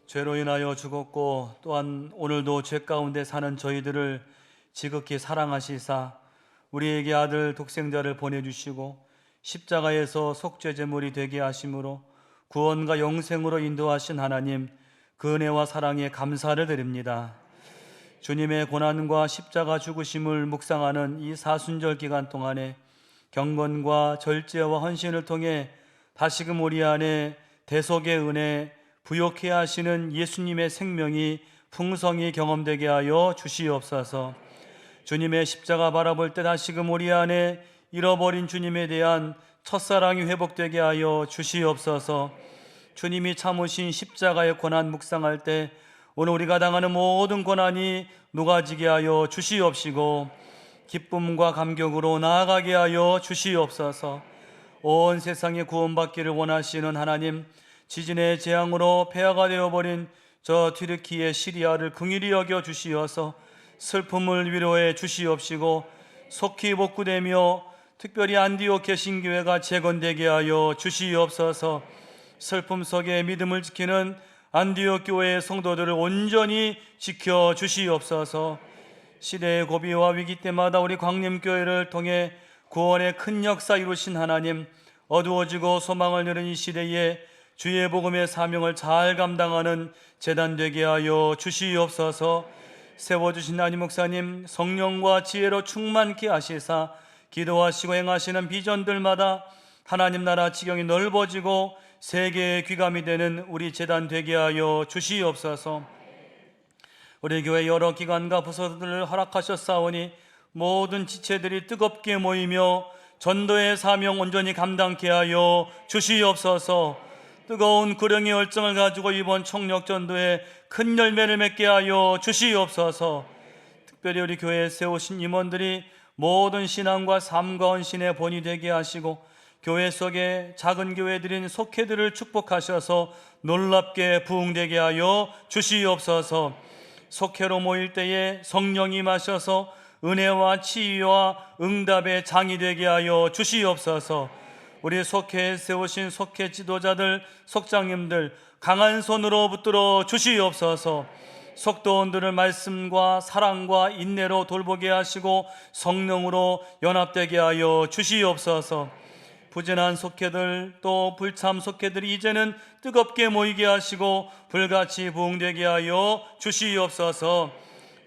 죄로 인하여 죽었고 또한 오늘도 죄 가운데 사는 저희들을 지극히 사랑하시사 우리에게 아들 독생자를 보내주시고 십자가에서 속죄제물이 되게 하심으로 구원과 영생으로 인도하신 하나님, 그 은혜와 사랑에 감사를 드립니다. 주님의 고난과 십자가 죽으심을 묵상하는 이 사순절 기간 동안에 경건과 절제와 헌신을 통해 다시금 우리 안에 대속의 은혜, 부욕해 하시는 예수님의 생명이 풍성히 경험되게 하여 주시옵소서. 주님의 십자가 바라볼 때 다시금 우리 안에 잃어버린 주님에 대한 첫사랑이 회복되게 하여 주시옵소서. 주님이 참으신 십자가의 고난 묵상할 때 오늘 우리가 당하는 모든 고난이 녹아지게 하여 주시옵시고 기쁨과 감격으로 나아가게 하여 주시옵소서. 온 세상에 구원받기를 원하시는 하나님, 지진의 재앙으로 폐하가 되어버린 저 튀르키예 시리아를 긍휼히 여겨 주시어서 슬픔을 위로해 주시옵시고 속히 복구되며 특별히 안디옥의 신교회가 재건되게 하여 주시옵소서. 슬픔 속에 믿음을 지키는 안디옥 교회의 성도들을 온전히 지켜 주시옵소서. 시대의 고비와 위기 때마다 우리 광림교회를 통해 구원의 큰 역사 이루신 하나님, 어두워지고 소망을 잃은 이 시대에 주의 복음의 사명을 잘 감당하는 제단 되게 하여 주시옵소서. 세워주신 안희 목사님, 성령과 지혜로 충만케 하시사 기도하시고 행하시는 비전들마다 하나님 나라 지경이 넓어지고 세계의 귀감이 되는 우리 제단 되게 하여 주시옵소서. 우리 교회 여러 기관과 부서들을 허락하셨사오니 모든 지체들이 뜨겁게 모이며 전도의 사명 온전히 감당케 하여 주시옵소서. 뜨거운 구령의 열정을 가지고 이번 총력 전도에 큰 열매를 맺게 하여 주시옵소서. 특별히 우리 교회에 세우신 임원들이 모든 신앙과 삶과 헌신의 본이 되게 하시고 교회 속에 작은 교회들인 속회들을 축복하셔서 놀랍게 부흥되게 하여 주시옵소서. 속회로 모일 때에 성령이 임하셔서 은혜와 치유와 응답의 장이 되게 하여 주시옵소서. 우리 속회에 세우신 속회 지도자들, 속장님들 강한 손으로 붙들어 주시옵소서. 속도원들을 말씀과 사랑과 인내로 돌보게 하시고 성령으로 연합되게 하여 주시옵소서. 부진한 속회들 또 불참 속회들이 이제는 뜨겁게 모이게 하시고 불같이 부흥되게 하여 주시옵소서.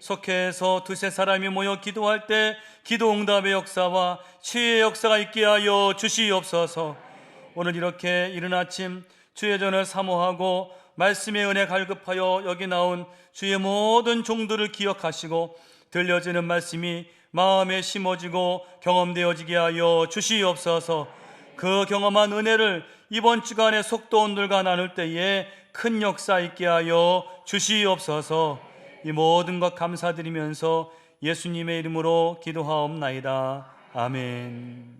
속회에서 두세 사람이 모여 기도할 때 기도 응답의 역사와 치유의 역사가 있게 하여 주시옵소서. 오늘 이렇게 이른 아침 주의 전을 사모하고 말씀의 은혜 갈급하여 여기 나온 주의 모든 종들을 기억하시고 들려지는 말씀이 마음에 심어지고 경험되어지게 하여 주시옵소서. 그 경험한 은혜를 이번 주간에 속도원들과 나눌 때에 큰 역사 있게 하여 주시옵소서. 이 모든 것 감사드리면서 예수님의 이름으로 기도하옵나이다. 아멘.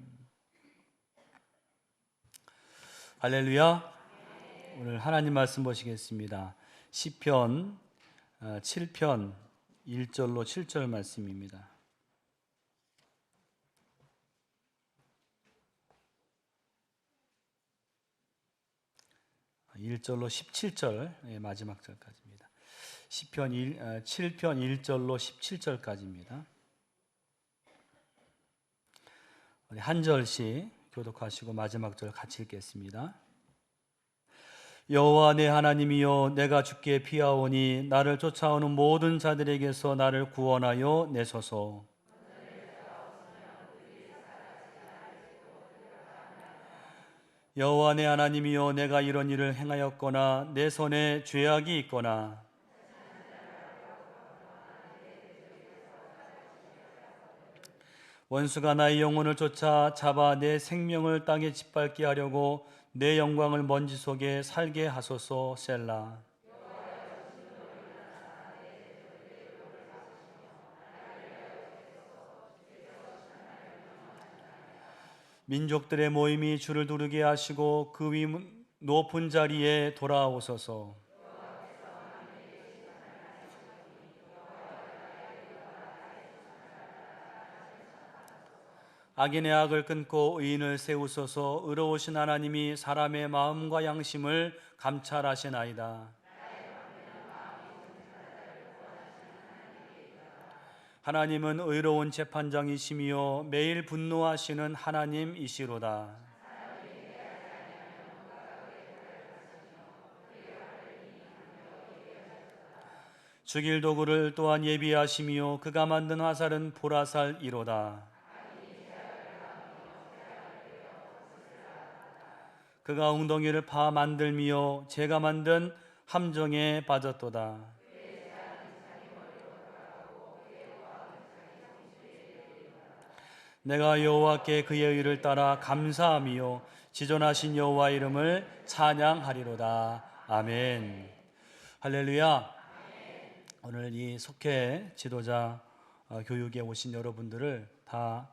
할렐루야. 오늘 하나님 말씀 보시겠습니다. 시편 7편 1절로 7절 말씀입니다. 1절로 17절 마지막 절까지입니다. 시편 7편 1절로 17절까지입니다. 우리 한 절씩 교독하시고 마지막 절 같이 읽겠습니다. 여호와 내 하나님이여, 내가 주께 피하오니 나를 쫓아오는 모든 자들에게서 나를 구원하여 내소서. 여호와 내 하나님이여, 내가 이런 일을 행하였거나 내 손에 죄악이 있거나 원수가 나의 영혼을 쫓아 잡아 내 생명을 땅에 짓밟게 하려고 내 영광을 먼지 속에 살게 하소서. 셀라. 민족들의 모임이 주를 두르게 하시고 그 위 높은 자리에 돌아오소서. 악인의 악을 끊고 의인을 세우소서. 의로우신 하나님이 사람의 마음과 양심을 감찰하시나이다. 하나님은 의로운 재판장이시며 매일 분노하시는 하나님이시로다. 죽일 도구를 또한 예비하시며 그가 만든 화살은 보라살이로다. 그가 웅덩이를 파 만들며 제가 만든 함정에 빠졌도다. 내가 여호와께 그의 의를 따라 감사하며 지존하신 여호와 이름을 찬양하리로다. 아멘. 할렐루야. 오늘 이 속회 지도자 교육에 오신 여러분들을 다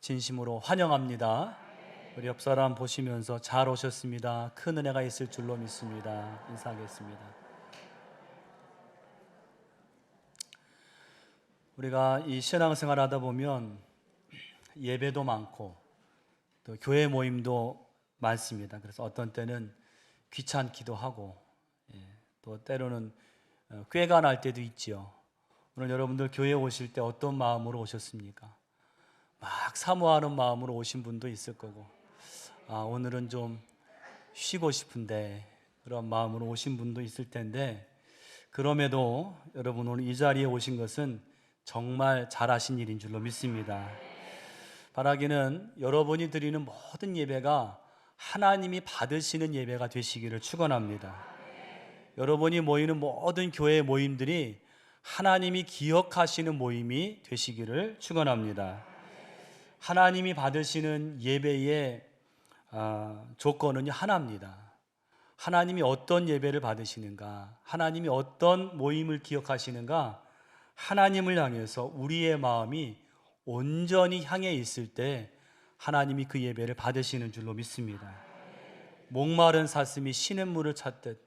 진심으로 환영합니다. 우리 옆 사람 보시면서 잘 오셨습니다. 큰 은혜가 있을 줄로 믿습니다. 인사하겠습니다. 우리가 이 신앙생활 하다 보면 예배도 많고 또 교회 모임도 많습니다. 그래서 어떤 때는 귀찮기도 하고 또 때로는 꾀가 날 때도 있지요. 오늘 여러분들 교회 오실 때 어떤 마음으로 오셨습니까? 막 사모하는 마음으로 오신 분도 있을 거고, 오늘은 좀 쉬고 싶은데 그런 마음으로 오신 분도 있을 텐데, 그럼에도 여러분 오늘 이 자리에 오신 것은 정말 잘하신 일인 줄로 믿습니다. 바라기는 여러분이 드리는 모든 예배가 하나님이 받으시는 예배가 되시기를 축원합니다. 여러분이 모이는 모든 교회 모임들이 하나님이 기억하시는 모임이 되시기를 축원합니다. 하나님이 받으시는 예배의 조건은 하나입니다. 하나님이 어떤 예배를 받으시는가, 하나님이 어떤 모임을 기억하시는가, 하나님을 향해서 우리의 마음이 온전히 향해 있을 때 하나님이 그 예배를 받으시는 줄로 믿습니다. 목마른 사슴이 시냇물을 찾듯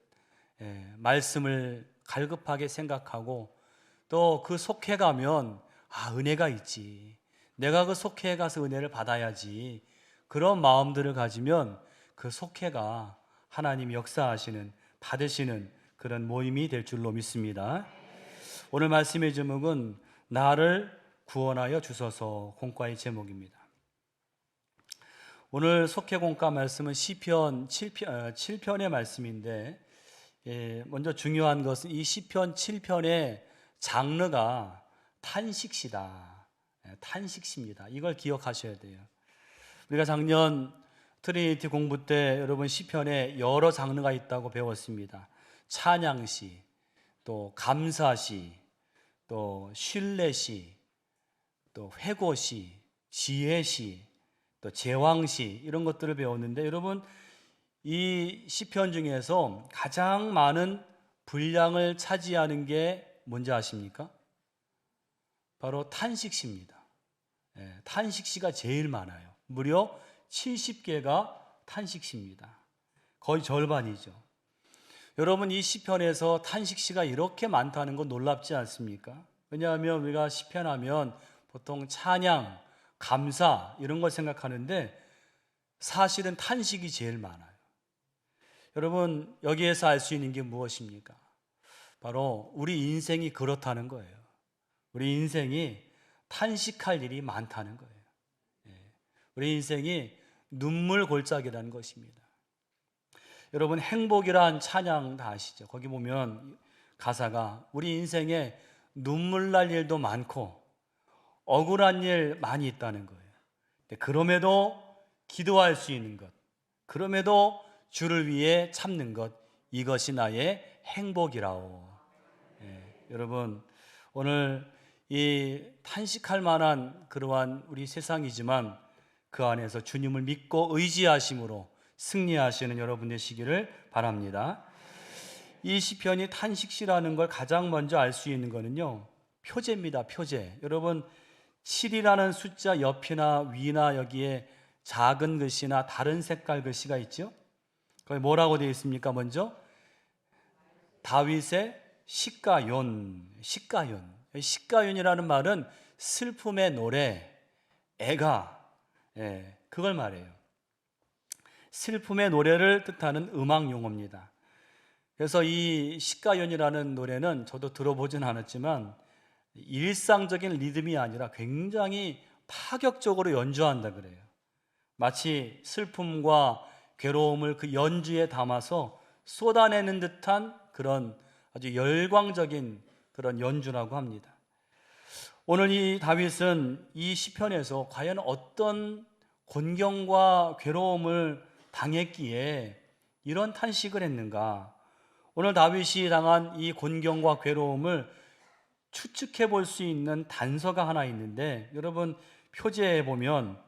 말씀을 갈급하게 생각하고 또 그 속해 가면 은혜가 있지, 내가 그 속해에 가서 은혜를 받아야지, 그런 마음들을 가지면 그 속해가 하나님이 역사하시는, 받으시는 그런 모임이 될 줄로 믿습니다. 오늘 말씀의 제목은 나를 구원하여 주소서, 공과의 제목입니다. 오늘 속해 공과 말씀은 시편 7편의 말씀인데, 먼저 중요한 것은 이 시편 7편의 장르가 탄식시다. 탄식시입니다. 이걸 기억하셔야 돼요. 우리가 작년 트리니티 공부 때 여러분 시편에 여러 장르가 있다고 배웠습니다. 찬양시, 또 감사시, 또 신뢰시, 또 회고시, 지혜시, 또 제왕시, 이런 것들을 배웠는데, 여러분 이 시편 중에서 가장 많은 분량을 차지하는 게 뭔지 아십니까? 바로 탄식시입니다. 탄식시가 제일 많아요. 무려 70개가 탄식시입니다. 거의 절반이죠. 여러분 이 시편에서 탄식시가 이렇게 많다는 건 놀랍지 않습니까? 왜냐하면 우리가 시편하면 보통 찬양, 감사 이런 걸 생각하는데 사실은 탄식이 제일 많아요. 여러분 여기에서 알 수 있는 게 무엇입니까? 바로 우리 인생이 그렇다는 거예요. 우리 인생이 탄식할 일이 많다는 거예요. 우리 인생이 눈물 골짜기라는 것입니다. 여러분 행복이란 찬양 다 아시죠? 거기 보면 가사가 우리 인생에 눈물 날 일도 많고 억울한 일 많이 있다는 거예요. 그럼에도 기도할 수 있는 것, 그럼에도 주를 위해 참는 것, 이것이 나의 행복이라오. 여러분 오늘 이 탄식할 만한 그러한 우리 세상이지만 그 안에서 주님을 믿고 의지하심으로 승리하시는 여러분 되시기를 바랍니다. 이 시편이 탄식시라는 걸 가장 먼저 알 수 있는 거는요, 표제입니다. 표제. 여러분 7이라는 숫자 옆이나 위나 여기에 작은 글씨나 다른 색깔 글씨가 있죠? 거기 뭐라고 되어 있습니까? 먼저 다윗의 시가연. 시가연이라는 말은 슬픔의 노래, 애가, 그걸 말해요. 슬픔의 노래를 뜻하는 음악 용어입니다. 그래서 이 시가연이라는 노래는 저도 들어보진 않았지만 일상적인 리듬이 아니라 굉장히 파격적으로 연주한다 그래요. 마치 슬픔과 괴로움을 그 연주에 담아서 쏟아내는 듯한 그런 아주 열광적인 그런 연주라고 합니다. 오늘 이 다윗은 이 시편에서 과연 어떤 곤경과 괴로움을 당했기에 이런 탄식을 했는가? 오늘 다윗이 당한 이 곤경과 괴로움을 추측해 볼 수 있는 단서가 하나 있는데, 여러분 표제에 보면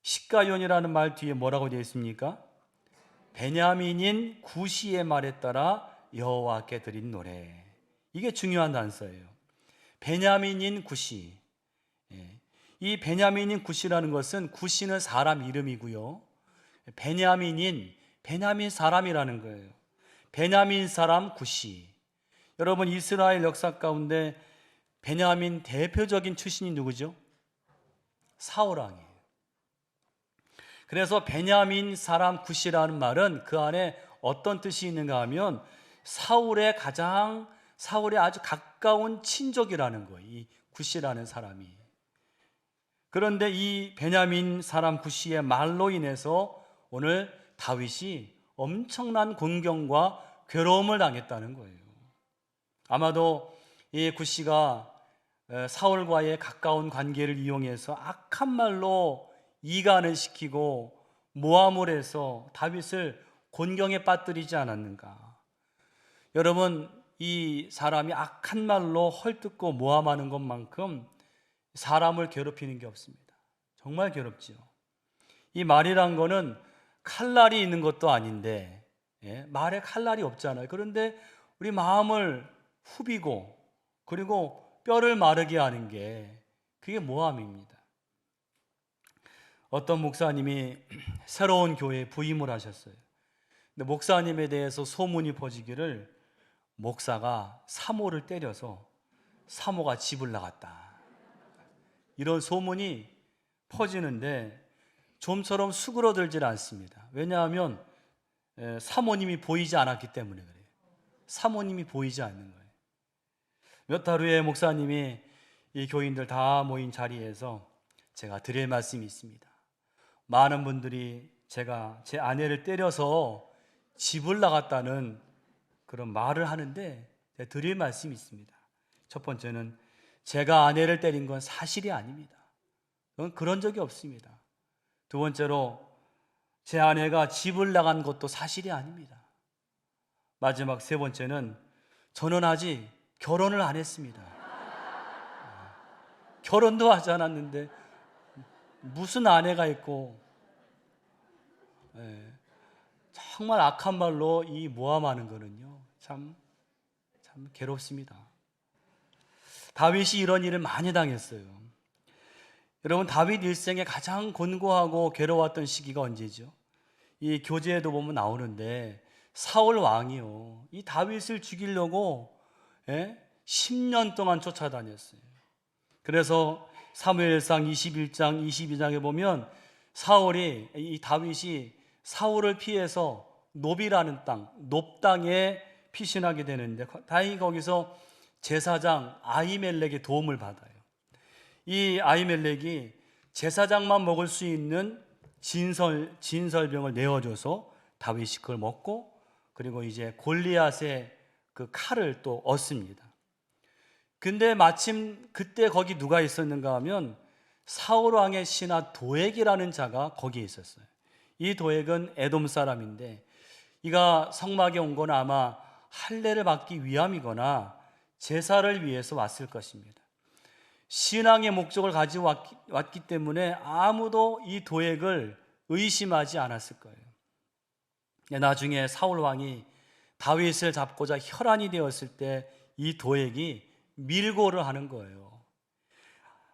시가연이라는 말 뒤에 뭐라고 되어 있습니까? 베냐민인 구시의 말에 따라 여호와께 드린 노래. 이게 중요한 단서예요. 베냐민인 구시. 이 베냐민인 구시라는 것은, 구시는 사람 이름이고요, 베냐민 사람이라는 거예요. 베냐민 사람 구시. 여러분 이스라엘 역사 가운데 베냐민 대표적인 출신이 누구죠? 사울 왕이에요. 그래서 베냐민 사람 구시라는 말은 그 안에 어떤 뜻이 있는가 하면 사울의 아주 가까운 친족이라는 거예요. 이 구시라는 사람이. 그런데 이 베냐민 사람 구시의 말로 인해서 오늘 다윗이 엄청난 곤경과 괴로움을 당했다는 거예요. 아마도 이 구시가 사울과의 가까운 관계를 이용해서 악한 말로 이간을 시키고 모함을 해서 다윗을 곤경에 빠뜨리지 않았는가. 여러분, 이 사람이 악한 말로 헐뜯고 모함하는 것만큼 사람을 괴롭히는 게 없습니다. 정말 괴롭지요. 이 말이란 거는 칼날이 있는 것도 아닌데, 말에 칼날이 없잖아요. 그런데 우리 마음을 후비고 그리고 뼈를 마르게 하는 게, 그게 모함입니다. 어떤 목사님이 새로운 교회에 부임을 하셨어요. 근데 목사님에 대해서 소문이 퍼지기를, 목사가 사모를 때려서 사모가 집을 나갔다, 이런 소문이 퍼지는데 좀처럼 수그러들질 않습니다. 왜냐하면 사모님이 보이지 않았기 때문에 그래요. 사모님이 보이지 않는 거예요. 몇 달 후에 목사님이 이 교인들 다 모인 자리에서 제가 드릴 말씀이 있습니다. 많은 분들이 제가 제 아내를 때려서 집을 나갔다는 그런 말을 하는데, 제가 드릴 말씀이 있습니다. 첫 번째는, 제가 아내를 때린 건 사실이 아닙니다. 저는 그런 적이 없습니다. 두 번째로, 제 아내가 집을 나간 것도 사실이 아닙니다. 마지막 세 번째는, 저는 아직 결혼을 안 했습니다. 결혼도 하지 않았는데 무슨 아내가 있고, 정말 악한 말로 이 모함하는 거는요, 참 괴롭습니다. 다윗이 이런 일을 많이 당했어요. 여러분, 다윗 일생에 가장 곤고하고 괴로웠던 시기가 언제죠? 이 교재에도 보면 나오는데, 사울 왕이요, 이 다윗을 죽이려고 10년 동안 쫓아다녔어요. 그래서 사무엘상 21장 22장에 보면 이 다윗이 사울을 피해서 놉이라는 땅, 놉 땅에 피신하게 되는데, 다행히 거기서 제사장 아히멜렉의 도움을 받아요. 이 아히멜렉이 제사장만 먹을 수 있는 진설병을 내어줘서 다윗이 그걸 먹고, 그리고 이제 골리앗의 그 칼을 또 얻습니다. 근데 마침 그때 거기 누가 있었는가 하면 사울 왕의 신하 도액이라는 자가 거기에 있었어요. 이 도액은 에돔 사람인데, 이가 성막에 온 건 아마 할례를 받기 위함이거나 제사를 위해서 왔을 것입니다. 신앙의 목적을 가지고 왔기 때문에 아무도 이 도액을 의심하지 않았을 거예요. 나중에 사울 왕이 다윗을 잡고자 혈안이 되었을 때 이 도액이 밀고를 하는 거예요.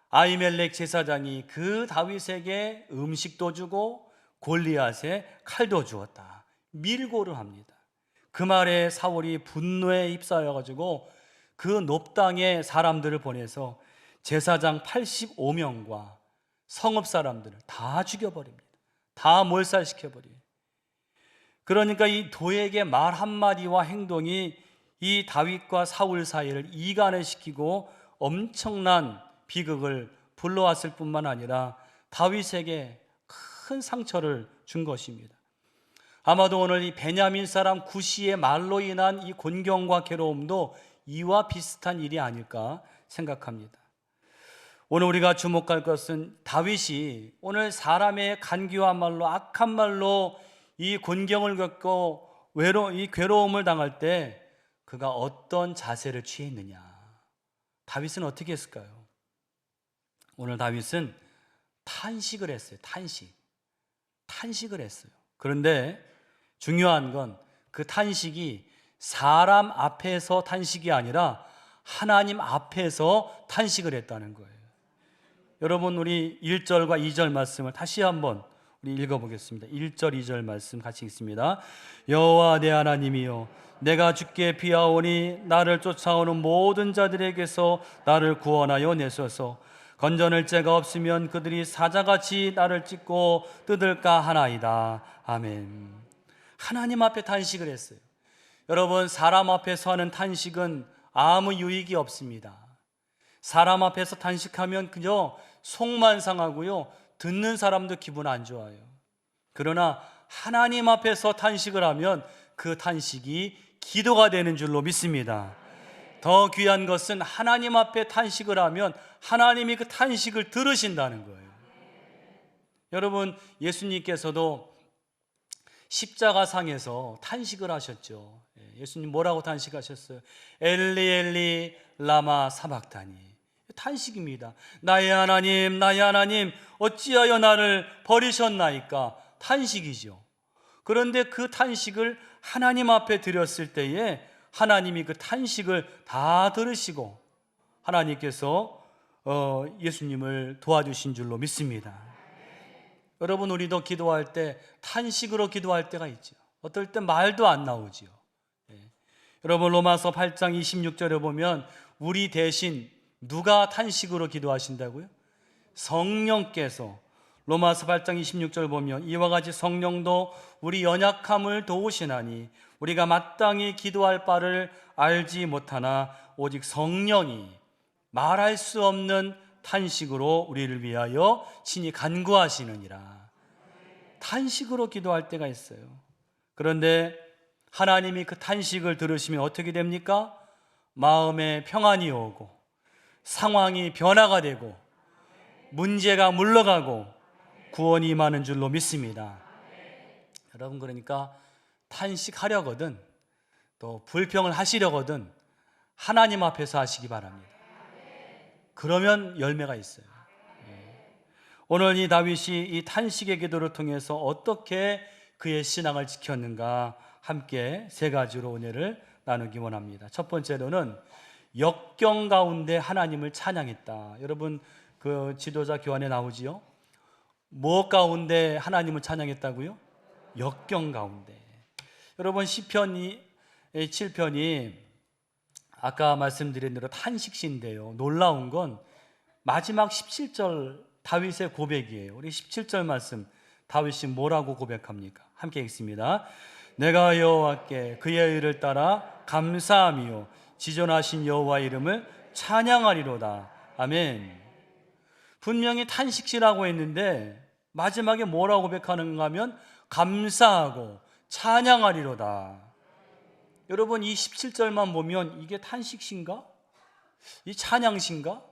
아히멜렉 제사장이 그 다윗에게 음식도 주고 골리앗에 칼도 주었다, 밀고를 합니다. 그 말에 사울이 분노에 휩싸여 가지고 그 놉 땅에 사람들을 보내서 제사장 85명과 성읍 사람들을 다 죽여버립니다. 다 몰살시켜버려요. 그러니까 이 도액의 말 한마디와 행동이 이 다윗과 사울 사이를 이간을 시키고 엄청난 비극을 불러왔을 뿐만 아니라 다윗에게 큰 상처를 준 것입니다. 아마도 오늘 이 베냐민 사람 구시의 말로 인한 이 곤경과 괴로움도 이와 비슷한 일이 아닐까 생각합니다. 오늘 우리가 주목할 것은 다윗이 오늘 사람의 간교한 말로, 악한 말로 이 곤경을 겪고 이 괴로움을 당할 때 그가 어떤 자세를 취했느냐. 다윗은 어떻게 했을까요? 오늘 다윗은 탄식을 했어요. 탄식을 했어요. 그런데 중요한 건 그 탄식이 사람 앞에서 탄식이 아니라 하나님 앞에서 탄식을 했다는 거예요. 여러분, 우리 1절과 2절 말씀을 다시 한번 우리 읽어보겠습니다. 1절 2절 말씀 같이 읽습니다. 여호와 내 하나님이여, 내가 주께 피하오니 나를 쫓아오는 모든 자들에게서 나를 구원하여 내소서. 건져낼 자가 없으면 그들이 사자같이 나를 찢고 뜯을까 하나이다. 아멘. 하나님 앞에 탄식을 했어요. 여러분, 사람 앞에서 하는 탄식은 아무 유익이 없습니다. 사람 앞에서 탄식하면 그저 속만 상하고요, 듣는 사람도 기분 안 좋아요. 그러나 하나님 앞에서 탄식을 하면 그 탄식이 기도가 되는 줄로 믿습니다. 더 귀한 것은 하나님 앞에 탄식을 하면 하나님이 그 탄식을 들으신다는 거예요. 여러분, 예수님께서도 십자가상에서 탄식을 하셨죠. 예수님 뭐라고 탄식하셨어요? 엘리 엘리 라마 사박다니. 탄식입니다. 나의 하나님 어찌하여 나를 버리셨나이까. 탄식이죠. 그런데 그 탄식을 하나님 앞에 드렸을 때에 하나님이 그 탄식을 다 들으시고 하나님께서 예수님을 도와주신 줄로 믿습니다. 여러분, 우리도 기도할 때 탄식으로 기도할 때가 있죠. 어떨 때 말도 안 나오지요. 여러분, 로마서 8장 26절에 보면 우리 대신 누가 탄식으로 기도하신다고요? 성령께서. 로마서 8장 26절 보면 이와 같이 성령도 우리 연약함을 도우시나니 우리가 마땅히 기도할 바를 알지 못하나 오직 성령이 말할 수 없는 탄식으로 우리를 위하여 친히 간구하시느니라. 탄식으로 기도할 때가 있어요. 그런데 하나님이 그 탄식을 들으시면 어떻게 됩니까? 마음에 평안이 오고 상황이 변화가 되고 문제가 물러가고 구원이 임하는 줄로 믿습니다. 여러분, 그러니까 탄식하려거든 또 불평을 하시려거든 하나님 앞에서 하시기 바랍니다. 그러면 열매가 있어요. 오늘 이 다윗이 이 탄식의 기도를 통해서 어떻게 그의 신앙을 지켰는가 함께 세 가지로 은혜를 나누기 원합니다. 첫 번째로는 역경 가운데 하나님을 찬양했다. 여러분, 그 지도자 교환에 나오지요? 무엇 가운데 하나님을 찬양했다고요? 역경 가운데. 여러분, 시편 7편이 아까 말씀드린 대로 탄식시인데요, 놀라운 건 마지막 17절 다윗의 고백이에요. 우리 17절 말씀 다윗이 뭐라고 고백합니까? 함께 읽습니다. 내가 여호와께 그의 의를 따라 감사하며 지존하신 여호와 이름을 찬양하리로다. 아멘. 분명히 탄식시라고 했는데 마지막에 뭐라고 고백하는가 하면 감사하고 찬양하리로다. 여러분, 이 17절만 보면 이게 탄식신가? 이 찬양신가?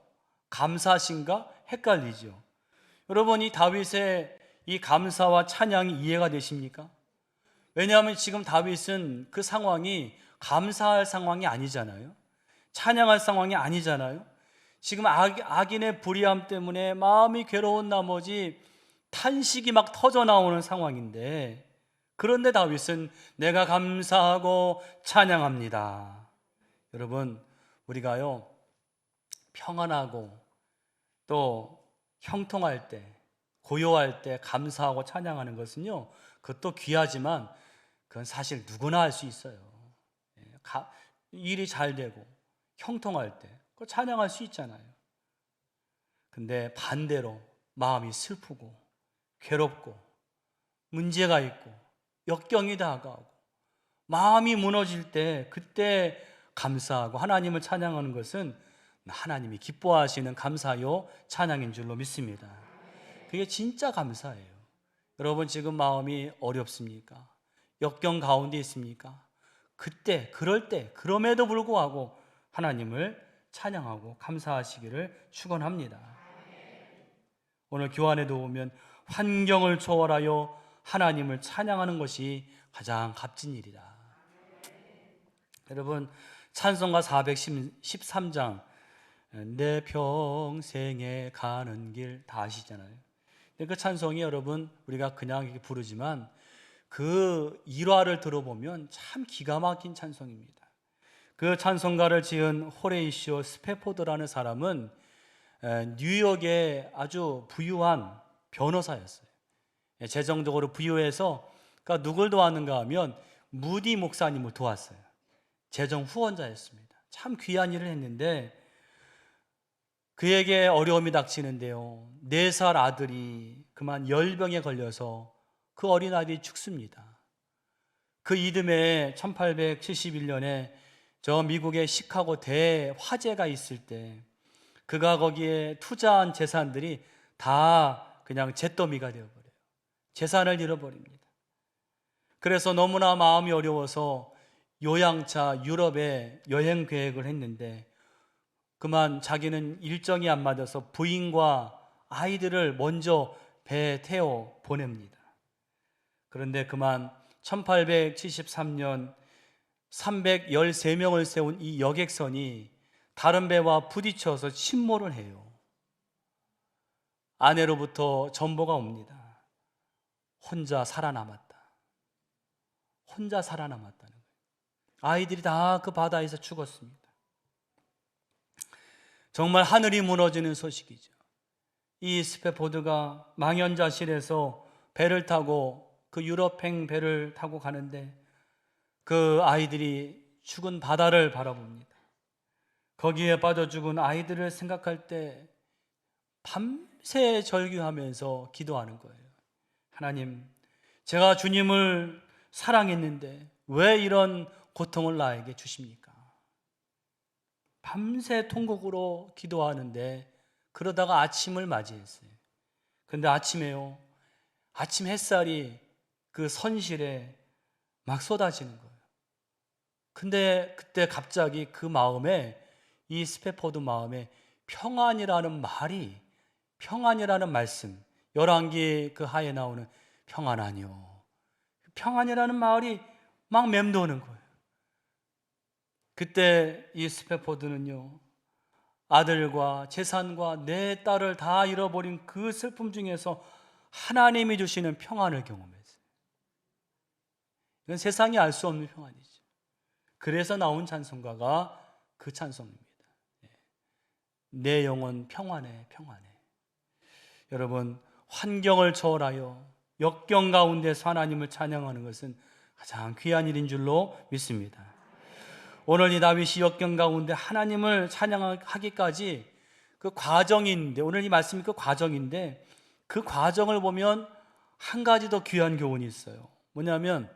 감사신가? 헷갈리죠. 여러분, 이 다윗의 이 감사와 찬양이 이해가 되십니까? 왜냐하면 지금 다윗은 그 상황이 감사할 상황이 아니잖아요. 찬양할 상황이 아니잖아요. 지금 악인의 불의함 때문에 마음이 괴로운 나머지 탄식이 막 터져 나오는 상황인데, 그런데 다윗은 내가 감사하고 찬양합니다. 여러분, 우리가요 평안하고 또 형통할 때, 고요할 때 감사하고 찬양하는 것은요, 그것도 귀하지만 그건 사실 누구나 할 수 있어요. 일이 잘 되고 형통할 때 그거 찬양할 수 있잖아요. 근데 반대로 마음이 슬프고 괴롭고 문제가 있고 역경이 다가오고 마음이 무너질 때, 그때 감사하고 하나님을 찬양하는 것은 하나님이 기뻐하시는 감사요 찬양인 줄로 믿습니다. 그게 진짜 감사예요. 여러분 지금 마음이 어렵습니까? 역경 가운데 있습니까? 그때, 그럴 때, 그럼에도 불구하고 하나님을 찬양하고 감사하시기를 축원합니다. 오늘 교환에도 보면 환경을 초월하여 하나님을 찬양하는 것이 가장 값진 일이다. 여러분 찬송가 413장 내 평생에 가는 길 다 아시잖아요. 그 찬송이 여러분 우리가 그냥 이렇게 부르지만 그 일화를 들어보면 참 기가 막힌 찬송입니다. 그 찬송가를 지은 호레이시오 스패포드라는 사람은 뉴욕의 아주 부유한 변호사였어요. 재정적으로 부유해서 그러니까 누굴 도왔는가 하면 무디 목사님을 도왔어요. 재정 후원자였습니다. 참 귀한 일을 했는데 그에게 어려움이 닥치는데요, 4살 아들이 그만 열병에 걸려서 그 어린 아들이 죽습니다. 그 이듬해 1871년에 저 미국의 시카고 대화재가 있을 때 그가 거기에 투자한 재산들이 다 그냥 잿더미가 되어버려요. 재산을 잃어버립니다. 그래서 너무나 마음이 어려워서 요양차 유럽에 여행 계획을 했는데 그만 자기는 일정이 안 맞아서 부인과 아이들을 먼저 배에 태워 보냅니다. 그런데 그만 1873년 313명을 세운 이 여객선이 다른 배와 부딪혀서 침몰을 해요. 아내로부터 전보가 옵니다. 혼자 살아남았다. 혼자 살아남았다는 거예요. 아이들이 다 그 바다에서 죽었습니다. 정말 하늘이 무너지는 소식이죠. 이 스패포드가 망연자실해서 배를 타고 그 유럽행 배를 타고 가는데 그 아이들이 죽은 바다를 바라봅니다. 거기에 빠져 죽은 아이들을 생각할 때 밤새 절규하면서 기도하는 거예요. 하나님, 제가 주님을 사랑했는데 왜 이런 고통을 나에게 주십니까? 밤새 통곡으로 기도하는데 그러다가 아침을 맞이했어요. 근데 아침에요, 아침 햇살이 그 선실에 막 쏟아지는 거예요. 근데 그때 갑자기 그 마음에, 이 스패포드 마음에 평안이라는 말이, 평안이라는 말씀, 열왕기 그 하에 나오는 평안하뇨, 평안이라는 말이 막 맴도는 거예요. 그때 이 스패포드는요, 아들과 재산과 내 딸을 다 잃어버린 그 슬픔 중에서 하나님이 주시는 평안을 경험했어요. 이건 세상이 알 수 없는 평안이죠. 그래서 나온 찬송가가 그 찬송입니다. 내 영혼 평안해, 평안해. 여러분, 환경을 초월하여 역경 가운데서 하나님을 찬양하는 것은 가장 귀한 일인 줄로 믿습니다. 오늘 이 다윗이 역경 가운데 하나님을 찬양하기까지 그 과정이 있는데, 오늘 이 말씀이 그 과정인데, 그 과정을 보면 한 가지 더 귀한 교훈이 있어요. 뭐냐면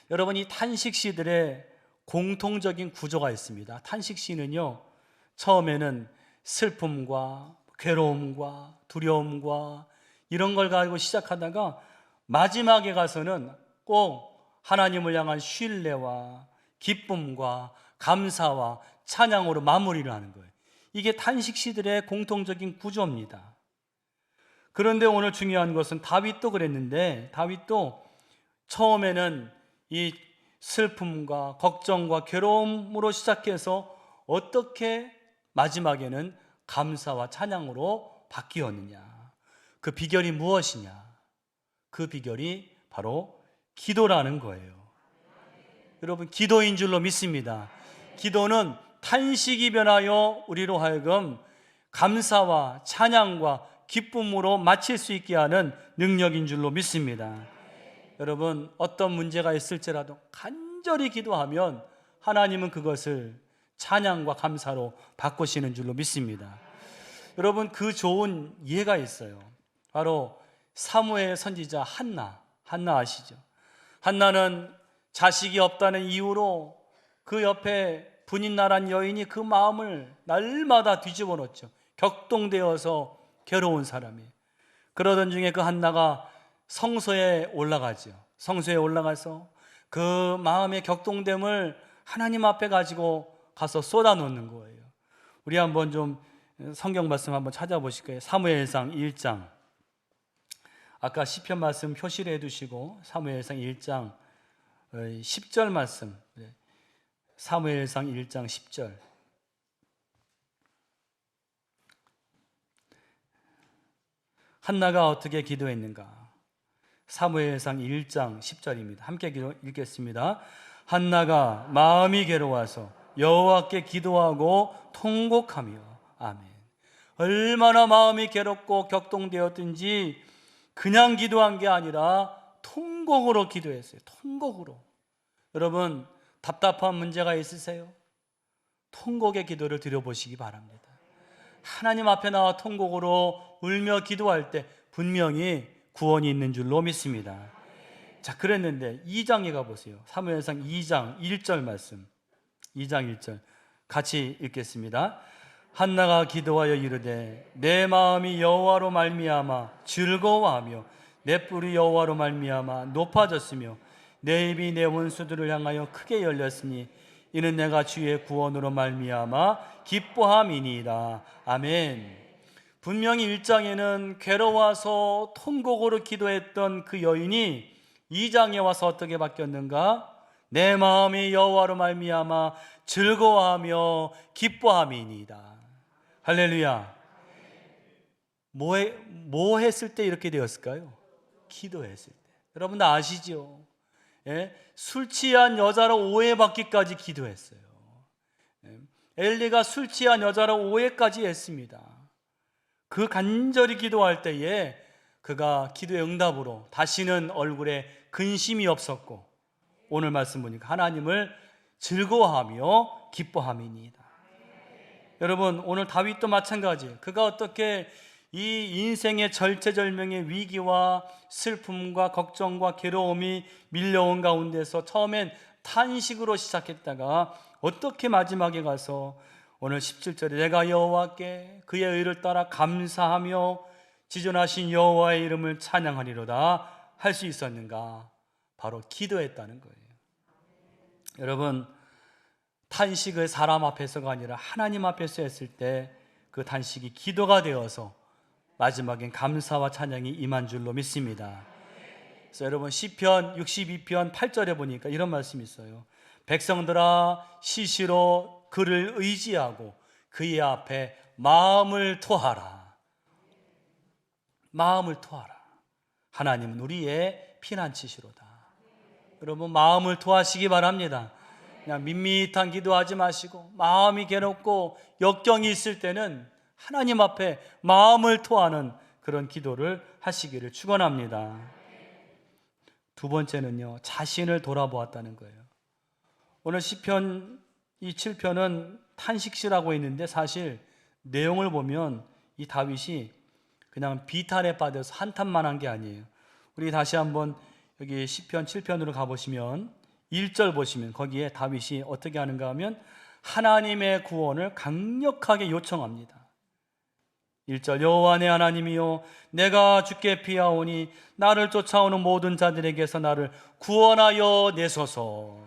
여러분, 이 탄식시들의 공통적인 구조가 있습니다. 탄식시는요, 처음에는 슬픔과 괴로움과 두려움과 이런 걸 가지고 시작하다가 마지막에 가서는 꼭 하나님을 향한 신뢰와 기쁨과 감사와 찬양으로 마무리를 하는 거예요. 이게 탄식시들의 공통적인 구조입니다. 그런데 오늘 중요한 것은 다윗도 그랬는데, 다윗도 처음에는 이 슬픔과 걱정과 괴로움으로 시작해서 어떻게 마지막에는 감사와 찬양으로 바뀌었느냐, 그 비결이 무엇이냐? 그 비결이 바로 기도라는 거예요. 여러분, 기도인 줄로 믿습니다. 기도는 탄식이 변하여 우리로 하여금 감사와 찬양과 기쁨으로 마칠 수 있게 하는 능력인 줄로 믿습니다. 여러분, 어떤 문제가 있을지라도 간절히 기도하면 하나님은 그것을 찬양과 감사로 바꾸시는 줄로 믿습니다. 여러분, 그 좋은 예가 있어요. 바로 사무엘 선지자 한나 아시죠? 한나는 자식이 없다는 이유로 그 옆에 분인나란 여인이 그 마음을 날마다 뒤집어 놓죠. 격동되어서 괴로운 사람이. 그러던 중에 그 한나가 성소에 올라가죠. 성소에 올라가서 그 마음의 격동됨을 하나님 앞에 가지고 가서 쏟아놓는 거예요. 우리 한번 좀 성경 말씀 한번 찾아보실까요? 사무엘상 1장. 아까 시편 말씀 표시를 해두시고 사무엘상 1장 10절 말씀. 사무엘상 1장 10절. 한나가 어떻게 기도했는가? 사무엘상 1장 10절입니다. 함께 읽겠습니다. 한나가 마음이 괴로워서 여호와께 기도하고 통곡하며. 아멘. 얼마나 마음이 괴롭고 격동되었든지 그냥 기도한 게 아니라 통곡으로 기도했어요. 통곡으로. 여러분, 답답한 문제가 있으세요? 통곡의 기도를 드려보시기 바랍니다. 하나님 앞에 나와 통곡으로 울며 기도할 때 분명히 구원이 있는 줄로 믿습니다. 자, 그랬는데 2장에 가보세요. 사무엘상 2장 1절 말씀. 2장 1절 같이 읽겠습니다. 한나가 기도하여 이르되 내 마음이 여호와로 말미암아 즐거워하며 내 뿔이 여호와로 말미암아 높아졌으며 내 입이 내 원수들을 향하여 크게 열렸으니 이는 내가 주의 구원으로 말미암아 기뻐함이니이다. 아멘. 분명히 1장에는 괴로워서 통곡으로 기도했던 그 여인이 2장에 와서 어떻게 바뀌었는가? 내 마음이 여호와로 말미암아 즐거워하며 기뻐함이니이다. 할렐루야. 뭐 했을 때 이렇게 되었을까요? 기도했을 때. 여러분 다 아시죠? 예? 술 취한 여자로 오해받기까지 기도했어요. 예? 엘리가 술 취한 여자로 오해까지 했습니다. 그 간절히 기도할 때에 그가 기도의 응답으로 다시는 얼굴에 근심이 없었고 오늘 말씀 보니까 하나님을 즐거워하며 기뻐함이니이다. 여러분 오늘 다윗도 마찬가지. 그가 어떻게 이 인생의 절체절명의 위기와 슬픔과 걱정과 괴로움이 밀려온 가운데서 처음엔 탄식으로 시작했다가 어떻게 마지막에 가서 오늘 17절에 내가 여호와께 그의 의를 따라 감사하며 지존하신 여호와의 이름을 찬양하리로다 할 수 있었는가? 바로 기도했다는 거예요. 여러분 탄식을 사람 앞에서가 아니라 하나님 앞에서 했을 때 그 탄식이 기도가 되어서 마지막엔 감사와 찬양이 임한 줄로 믿습니다. 그래서 여러분 시편 62편 8절에 보니까 이런 말씀이 있어요. 백성들아 시시로 그를 의지하고 그의 앞에 마음을 토하라. 마음을 토하라. 하나님은 우리의 피난처시로다. 여러분 마음을 토하시기 바랍니다. 그냥 밋밋한 기도하지 마시고 마음이 괴롭고 역경이 있을 때는 하나님 앞에 마음을 토하는 그런 기도를 하시기를 축원합니다. 두 번째는요, 자신을 돌아보았다는 거예요. 오늘 시편 이 7편은 탄식시라고 있는데 사실 내용을 보면 이 다윗이 그냥 비탄에 빠져서 한탄만 한 게 아니에요. 우리 다시 한번 여기 시편 7편으로 가보시면 1절 보시면 거기에 다윗이 어떻게 하는가 하면 하나님의 구원을 강력하게 요청합니다. 1절 여호와 내 하나님이여 내가 주께 피하오니 나를 쫓아오는 모든 자들에게서 나를 구원하여 내소서.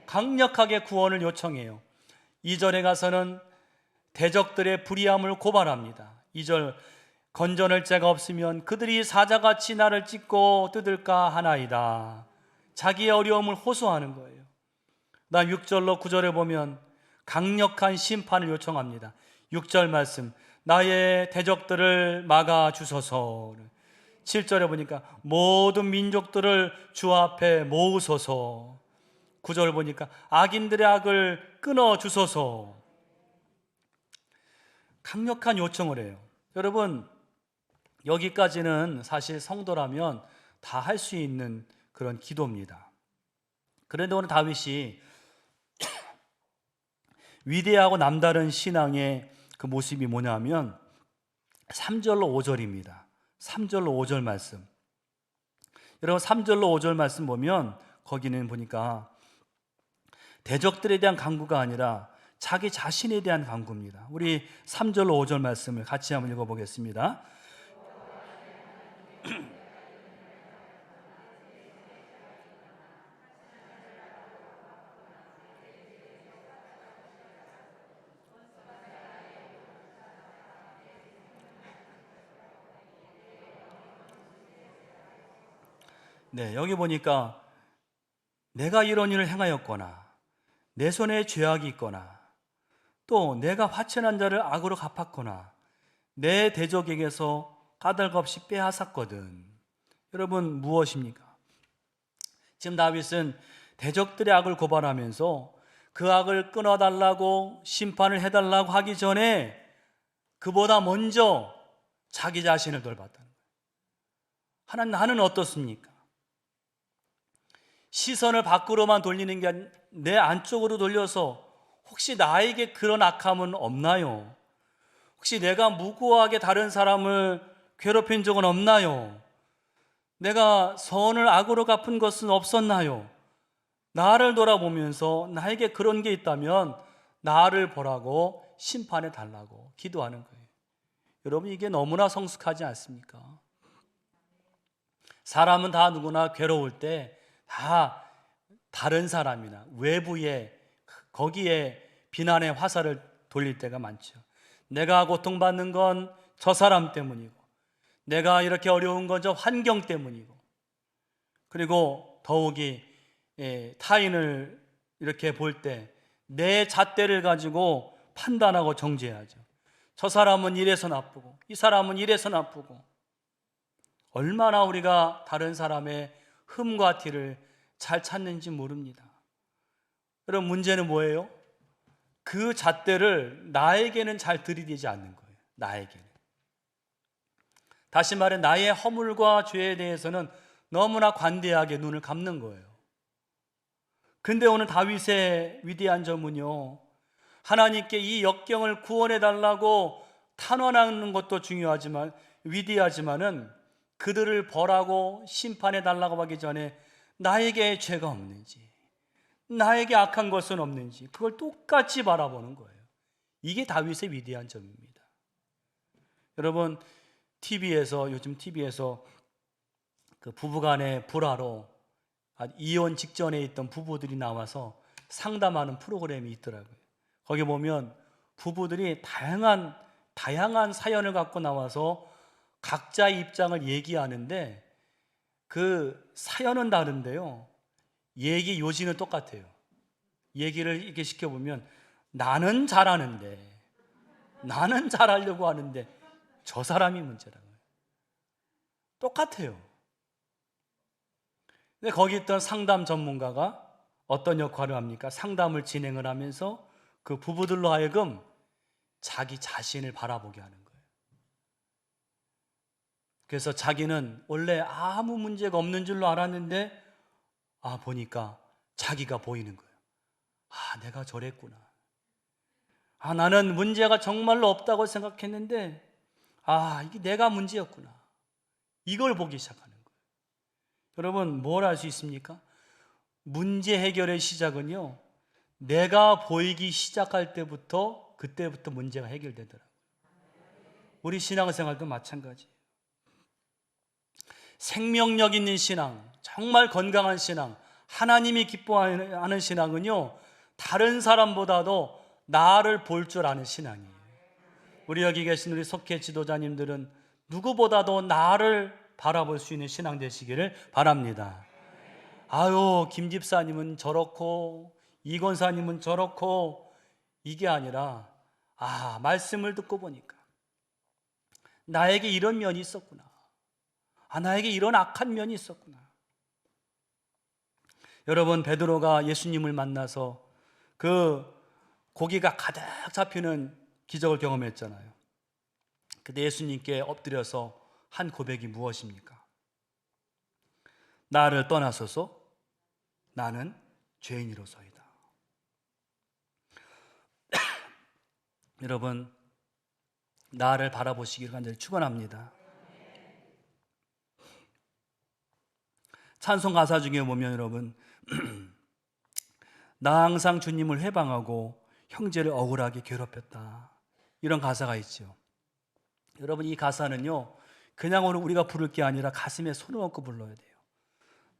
강력하게 구원을 요청해요. 2절에 가서는 대적들의 불의함을 고발합니다. 2절 건져낼 자가 없으면 그들이 사자같이 나를 찢고 뜯을까 하나이다. 자기의 어려움을 호소하는 거예요. 그다음 6절로 9절에 보면 강력한 심판을 요청합니다. 6절 말씀 나의 대적들을 막아 주소서. 7절에 보니까 모든 민족들을 주 앞에 모으소서. 9절 보니까 악인들의 악을 끊어 주소서. 강력한 요청을 해요. 여러분 여기까지는 사실 성도라면 다 할 수 있는 그런 기도입니다. 그런데 오늘 다윗이 위대하고 남다른 신앙의 그 모습이 뭐냐면 3절로 5절입니다. 3절로 5절 말씀. 여러분 3절로 5절 말씀 보면 거기는 보니까 대적들에 대한 간구가 아니라 자기 자신에 대한 간구입니다. 우리 3절 5절 말씀을 같이 한번 읽어보겠습니다. 네, 여기 보니까 내가 이런 일을 행하였거나 내 손에 죄악이 있거나 또 내가 화천한 자를 악으로 갚았거나 내 대적에게서 까닭없이 빼앗았거든. 여러분, 무엇입니까? 지금 다윗은 대적들의 악을 고발하면서 그 악을 끊어달라고 심판을 해달라고 하기 전에 그보다 먼저 자기 자신을 돌봤다는 거예요. 하나님, 나는 어떻습니까? 시선을 밖으로만 돌리는 게 아니라 내 안쪽으로 돌려서 혹시 나에게 그런 악함은 없나요? 혹시 내가 무고하게 다른 사람을 괴롭힌 적은 없나요? 내가 선을 악으로 갚은 것은 없었나요? 나를 돌아보면서 나에게 그런 게 있다면 나를 보라고 심판해 달라고 기도하는 거예요. 여러분, 이게 너무나 성숙하지 않습니까? 사람은 다 누구나 괴로울 때 다 다른 사람이나 외부에 거기에 비난의 화살을 돌릴 때가 많죠. 내가 고통받는 건 저 사람 때문이고, 내가 이렇게 어려운 건 저 환경 때문이고, 그리고 더욱이 타인을 이렇게 볼 때 내 잣대를 가지고 판단하고 정죄하죠. 저 사람은 이래서 나쁘고 이 사람은 이래서 나쁘고. 얼마나 우리가 다른 사람의 흠과 티를 잘 찾는지 모릅니다. 여러분, 문제는 뭐예요? 그 잣대를 나에게는 잘 들이대지 않는 거예요. 나에게는. 다시 말해 나의 허물과 죄에 대해서는 너무나 관대하게 눈을 감는 거예요. 근데 오늘 다윗의 위대한 점은요, 하나님께 이 역경을 구원해 달라고 탄원하는 것도 중요하지만 위대하지만은 그들을 벌하고 심판해 달라고 하기 전에 나에게 죄가 없는지, 나에게 악한 것은 없는지 그걸 똑같이 바라보는 거예요. 이게 다윗의 위대한 점입니다. 여러분, 요즘 TV에서 그 부부간의 불화로 이혼 직전에 있던 부부들이 나와서 상담하는 프로그램이 있더라고요. 거기 보면 부부들이 다양한 사연을 갖고 나와서 각자의 입장을 얘기하는데 그 사연은 다른데요, 얘기 요지는 똑같아요. 얘기를 이렇게 시켜보면 나는 잘하는데, 나는 잘하려고 하는데 저 사람이 문제라고요. 똑같아요. 근데 거기 있던 상담 전문가가 어떤 역할을 합니까? 상담을 진행을 하면서 그 부부들로 하여금 자기 자신을 바라보게 하는 거예요. 그래서 자기는 원래 아무 문제가 없는 줄로 알았는데 보니까 자기가 보이는 거예요. 내가 저랬구나. 나는 문제가 정말로 없다고 생각했는데 이게 내가 문제였구나. 이걸 보기 시작하는 거예요. 여러분, 뭘 알 수 있습니까? 문제 해결의 시작은요, 내가 보이기 시작할 때부터 그때부터 문제가 해결되더라고요. 우리 신앙생활도 마찬가지예요. 생명력 있는 신앙, 정말 건강한 신앙, 하나님이 기뻐하는 신앙은요, 다른 사람보다도 나를 볼 줄 아는 신앙이에요. 우리 여기 계신 우리 속회 지도자님들은 누구보다도 나를 바라볼 수 있는 신앙 되시기를 바랍니다. 김 집사님은 저렇고 이 권사님은 저렇고, 이게 아니라 말씀을 듣고 보니까 나에게 이런 면이 있었구나. 나에게 이런 악한 면이 있었구나. 여러분, 베드로가 예수님을 만나서 그 고기가 가득 잡히는 기적을 경험했잖아요. 근데 예수님께 엎드려서 한 고백이 무엇입니까? 나를 떠나소서, 나는 죄인이로소이다. 여러분, 나를 바라보시기를 간절히 축원합니다. 찬송 가사 중에 보면 여러분 나 항상 주님을 회방하고 형제를 억울하게 괴롭혔다. 이런 가사가 있죠. 여러분, 이 가사는요, 그냥 오늘 우리가 부를 게 아니라 가슴에 손을 얹고 불러야 돼요.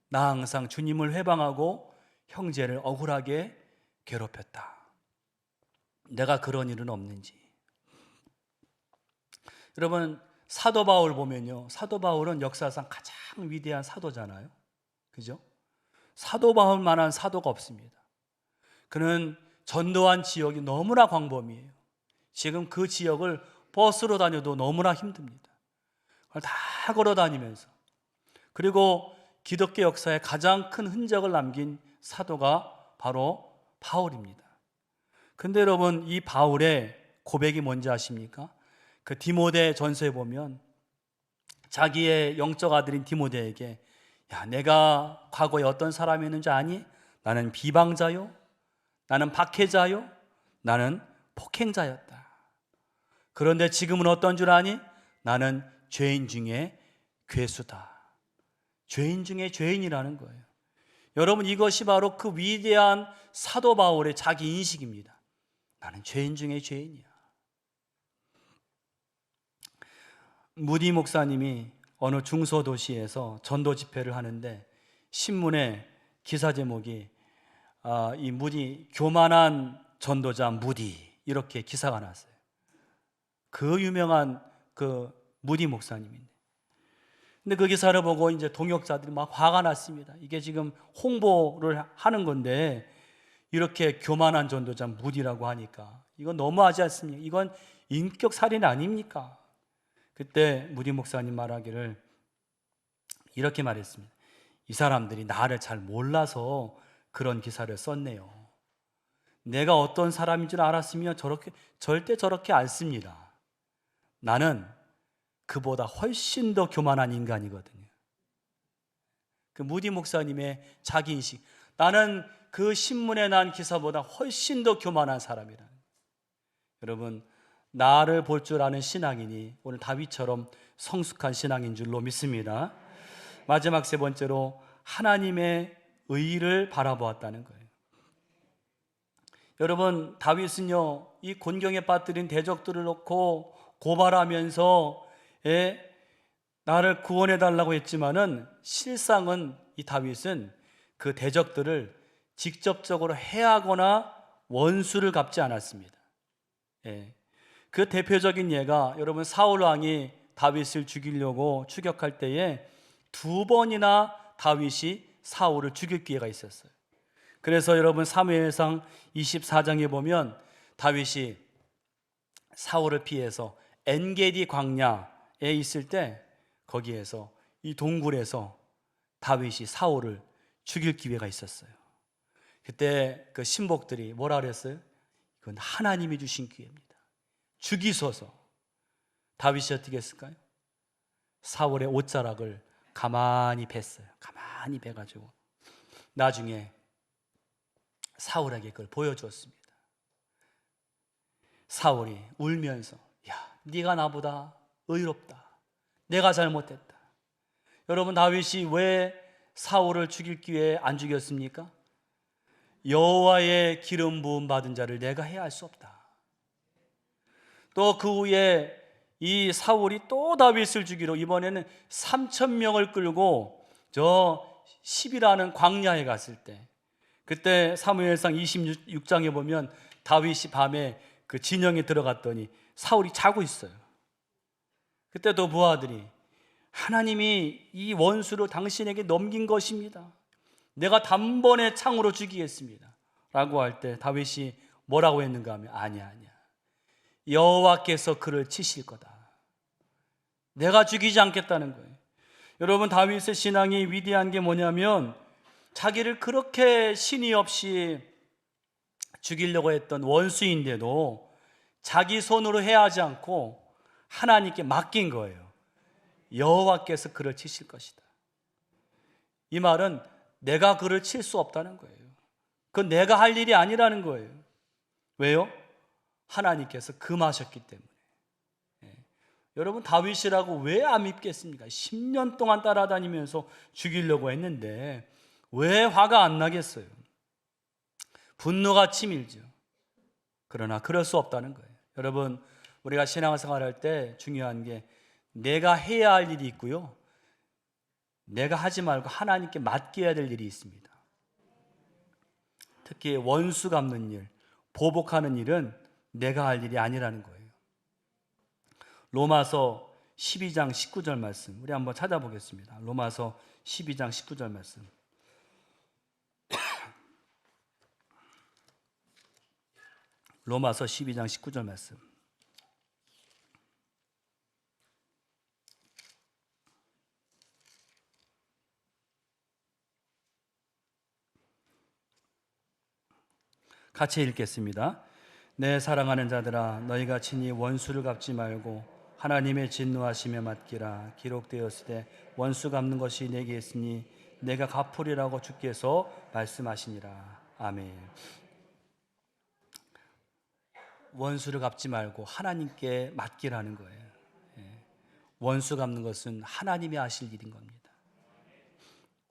나 항상 주님을 회방하고 형제를 억울하게 괴롭혔다. 내가 그런 일은 없는지. 여러분, 사도 바울 보면요, 사도 바울은 역사상 가장 위대한 사도잖아요. 그죠? 사도 바울만한 사도가 없습니다. 그는 전도한 지역이 너무나 광범위해요. 지금 그 지역을 버스로 다녀도 너무나 힘듭니다. 그걸 다 걸어 다니면서, 그리고 기독교 역사에 가장 큰 흔적을 남긴 사도가 바로 바울입니다. 근데 여러분, 이 바울의 고백이 뭔지 아십니까? 그 디모데 전서에 보면 자기의 영적 아들인 디모데에게, 야, 내가 과거에 어떤 사람이었는지 아니? 나는 비방자요, 나는 박해자요, 나는 폭행자였다. 그런데 지금은 어떤 줄 아니? 나는 죄인 중에 괴수다. 죄인 중에 죄인이라는 거예요. 여러분, 이것이 바로 그 위대한 사도 바울의 자기 인식입니다. 나는 죄인 중에 죄인이야. 무디 목사님이 어느 중소도시에서 전도 집회를 하는데 신문에 기사 제목이 이 무디, 교만한 전도자 무디, 이렇게 기사가 났어요. 그 유명한 그 무디 목사님인데, 근데 그 기사를 보고 이제 동역자들이 막 화가 났습니다. 이게 지금 홍보를 하는 건데 이렇게 교만한 전도자 무디라고 하니까 이건 너무하지 않습니까? 이건 인격 살인 아닙니까? 그때 무디 목사님 말하기를 이렇게 말했습니다. 이 사람들이 나를 잘 몰라서 그런 기사를 썼네요. 내가 어떤 사람인 줄 알았으면 절대 저렇게 안 씁니다. 나는 그보다 훨씬 더 교만한 인간이거든요. 그 무디 목사님의 자기 인식, 나는 그 신문에 난 기사보다 훨씬 더 교만한 사람이라. 여러분, 나를 볼 줄 아는 신앙인이 오늘 다윗처럼 성숙한 신앙인 줄로 믿습니다. 마지막 세 번째로, 하나님의 의를 바라보았다는 거예요. 여러분, 다윗은요, 이 곤경에 빠뜨린 대적들을 놓고 고발하면서 나를 구원해 달라고 했지만은 실상은 이 다윗은 그 대적들을 직접적으로 해하거나 원수를 갚지 않았습니다. 그 대표적인 예가, 여러분, 사울 왕이 다윗을 죽이려고 추격할 때에 2번이나 다윗이 사울을 죽일 기회가 있었어요. 그래서 여러분, 사무엘상 24장에 보면 다윗이 사울을 피해서 엔게디 광야에 있을 때 거기에서 이 동굴에서 다윗이 사울을 죽일 기회가 있었어요. 그때 그 신복들이 뭐라 그랬어요? 이건 하나님이 주신 기회입니다. 죽이소서. 다윗이 어떻게 했을까요? 사울의 옷자락을 가만히 뱄어요. 가만히 베가지고 나중에 사울에게 그걸 보여주었습니다. 사울이 울면서, 야, 네가 나보다 의롭다. 내가 잘못했다. 여러분, 다윗이 왜 사울을 죽일 기회에 안 죽였습니까? 여호와의 기름 부음 받은 자를 내가 해할 수 없다. 또 그 후에 이 사울이 또 다윗을 죽이러 이번에는 3,000명을 끌고 저 십이라는 광야에 갔을 때, 그때 사무엘상 26장에 보면 다윗이 밤에 그 진영에 들어갔더니 사울이 자고 있어요. 그때 또 부하들이, 하나님이 이 원수를 당신에게 넘긴 것입니다. 내가 단번에 창으로 죽이겠습니다. 라고 할 때 다윗이 뭐라고 했는가 하면, 아니야. 여호와께서 그를 치실 거다. 내가 죽이지 않겠다는 거예요. 여러분, 다윗의 신앙이 위대한 게 뭐냐면, 자기를 그렇게 신의 없이 죽이려고 했던 원수인데도 자기 손으로 해하지 않고 하나님께 맡긴 거예요. 여호와께서 그를 치실 것이다. 이 말은 내가 그를 칠 수 없다는 거예요. 그건 내가 할 일이 아니라는 거예요. 왜요? 하나님께서 금하셨기 때문에. 여러분, 다윗이라고 왜 안 믿겠습니까? 10년 동안 따라다니면서 죽이려고 했는데 왜 화가 안 나겠어요? 분노가 치밀죠. 그러나 그럴 수 없다는 거예요. 여러분, 우리가 신앙생활 할 때 중요한 게 내가 해야 할 일이 있고요, 내가 하지 말고 하나님께 맡겨야 될 일이 있습니다. 특히 원수 갚는 일, 보복하는 일은 내가 할 일이 아니라는 거예요. 로마서 12장 19절 말씀, 우리 한번 찾아보겠습니다. 로마서 12장 19절 말씀. 로마서 12장 19절 말씀. 같이 읽겠습니다. 내 사랑하는 자들아, 너희가 친히 원수를 갚지 말고 하나님의 진노하심에 맡기라. 기록되었으되 원수 갚는 것이 내게 있으니 내가 갚으리라고 주께서 말씀하시니라. 아멘. 원수를 갚지 말고 하나님께 맡기라는 거예요. 원수 갚는 것은 하나님이 하실 일인 겁니다.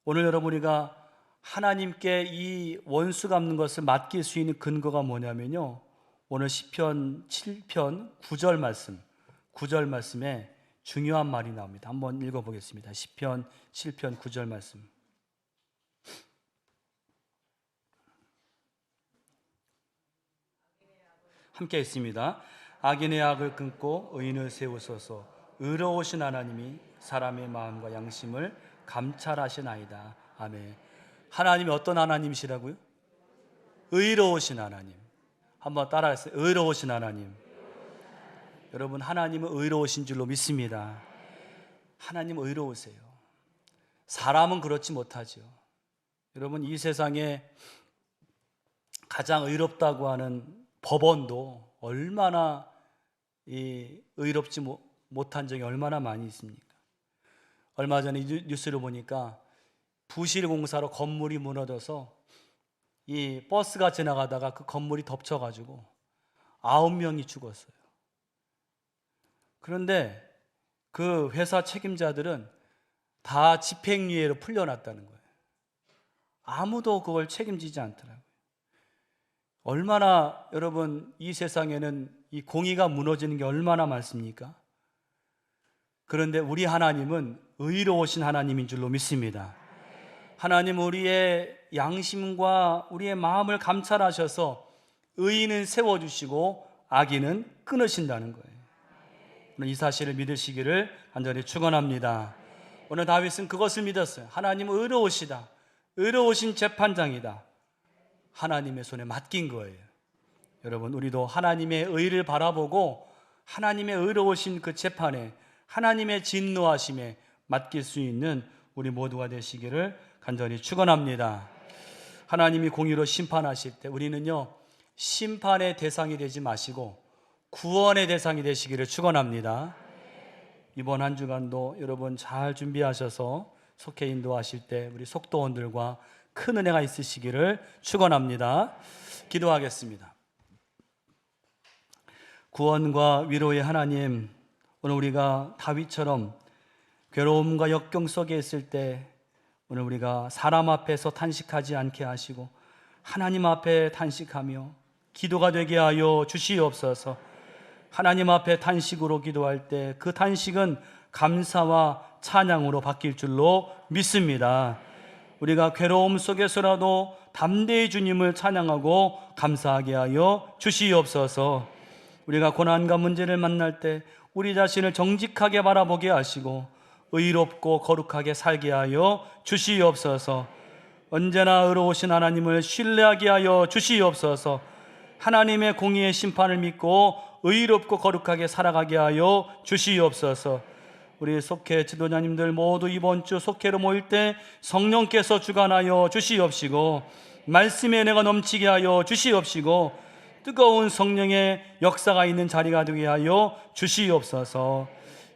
오늘 여러분, 우리가 하나님께 이 원수 갚는 것을 맡길 수 있는 근거가 뭐냐면요, 오늘 시편 7편 9절 말씀, 9절 말씀에 중요한 말이 나옵니다. 한번 읽어보겠습니다. 시편 7편 9절 말씀. 함께 있습니다. 악인의 악을 끊고 의인을 세우소서. 의로우신 하나님이 사람의 마음과 양심을 감찰하시나이다. 아멘. 하나님이 어떤 하나님이시라고요? 의로우신 하나님. 한번 따라하세요. 의로우신 하나님. 여러분, 하나님은 의로우신 줄로 믿습니다. 하나님은 의로우세요. 사람은 그렇지 못하죠. 여러분, 이 세상에 가장 의롭다고 하는 법원도 얼마나 의롭지 못한 적이 얼마나 많이 있습니까? 얼마 전에 뉴스를 보니까 부실공사로 건물이 무너져서 이 버스가 지나가다가 그 건물이 덮쳐가지고 9명이 죽었어요. 그런데 그 회사 책임자들은 다 집행유예로 풀려났다는 거예요. 아무도 그걸 책임지지 않더라고요. 얼마나, 여러분, 이 세상에는 이 공의가 무너지는 게 얼마나 많습니까? 그런데 우리 하나님은 의로우신 하나님인 줄로 믿습니다. 하나님은 우리의 양심과 우리의 마음을 감찰하셔서 의인은 세워주시고 악인은 끊으신다는 거예요. 오늘 이 사실을 믿으시기를 간절히 축원합니다. 오늘 다윗은 그것을 믿었어요. 하나님은 의로우시다. 의로우신 재판장이다. 하나님의 손에 맡긴 거예요. 여러분, 우리도 하나님의 의를 바라보고 하나님의 의로우신 그 재판에, 하나님의 진노하심에 맡길 수 있는 우리 모두가 되시기를 간절히 축원합니다. 하나님이 공의로 심판하실 때 우리는요, 심판의 대상이 되지 마시고 구원의 대상이 되시기를 축원합니다. 이번 한 주간도 여러분 잘 준비하셔서 속회 인도하실 때 우리 속도원들과 큰 은혜가 있으시기를 축원합니다. 기도하겠습니다. 구원과 위로의 하나님, 오늘 우리가 다윗처럼 괴로움과 역경 속에 있을 때 오늘 우리가 사람 앞에서 탄식하지 않게 하시고 하나님 앞에 탄식하며 기도가 되게 하여 주시옵소서. 하나님 앞에 탄식으로 기도할 때 그 탄식은 감사와 찬양으로 바뀔 줄로 믿습니다. 우리가 괴로움 속에서라도 담대히 주님을 찬양하고 감사하게 하여 주시옵소서. 우리가 고난과 문제를 만날 때 우리 자신을 정직하게 바라보게 하시고 의롭고 거룩하게 살게 하여 주시옵소서. 언제나 의로우신 하나님을 신뢰하게 하여 주시옵소서. 하나님의 공의의 심판을 믿고 의롭고 거룩하게 살아가게 하여 주시옵소서. 우리 속회 지도자님들 모두 이번 주 속회로 모일 때 성령께서 주관하여 주시옵시고 말씀의 은혜가 넘치게 하여 주시옵시고 뜨거운 성령의 역사가 있는 자리가 되게 하여 주시옵소서.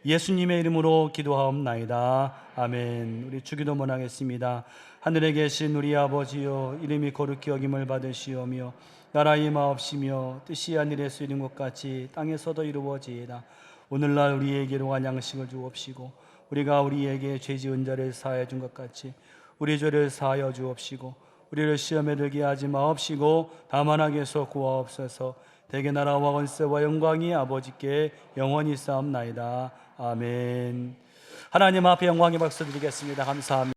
예수님의 이름으로 기도하옵나이다. 아멘. 우리 주기도문 하겠습니다. 하늘에 계신 우리 아버지여, 이름이 거룩히 여김을 받으시오며 나라 임하옵시며 뜻이 하늘에서 이룬 것 같이 땅에서도 이루어지이다. 오늘날 우리에게 일용할 양식을 주옵시고 우리가 우리에게 죄 지은 자를 사하여 준 것 같이 우리 죄를 사하여 주옵시고 우리를 시험에 들게 하지 마옵시고 다만 악에서 구하옵소서. 대개 나라와 권세와 영광이 아버지께 영원히 쌓옵나이다. 아멘. 하나님 앞에 영광의 박수 드리겠습니다. 감사합니다.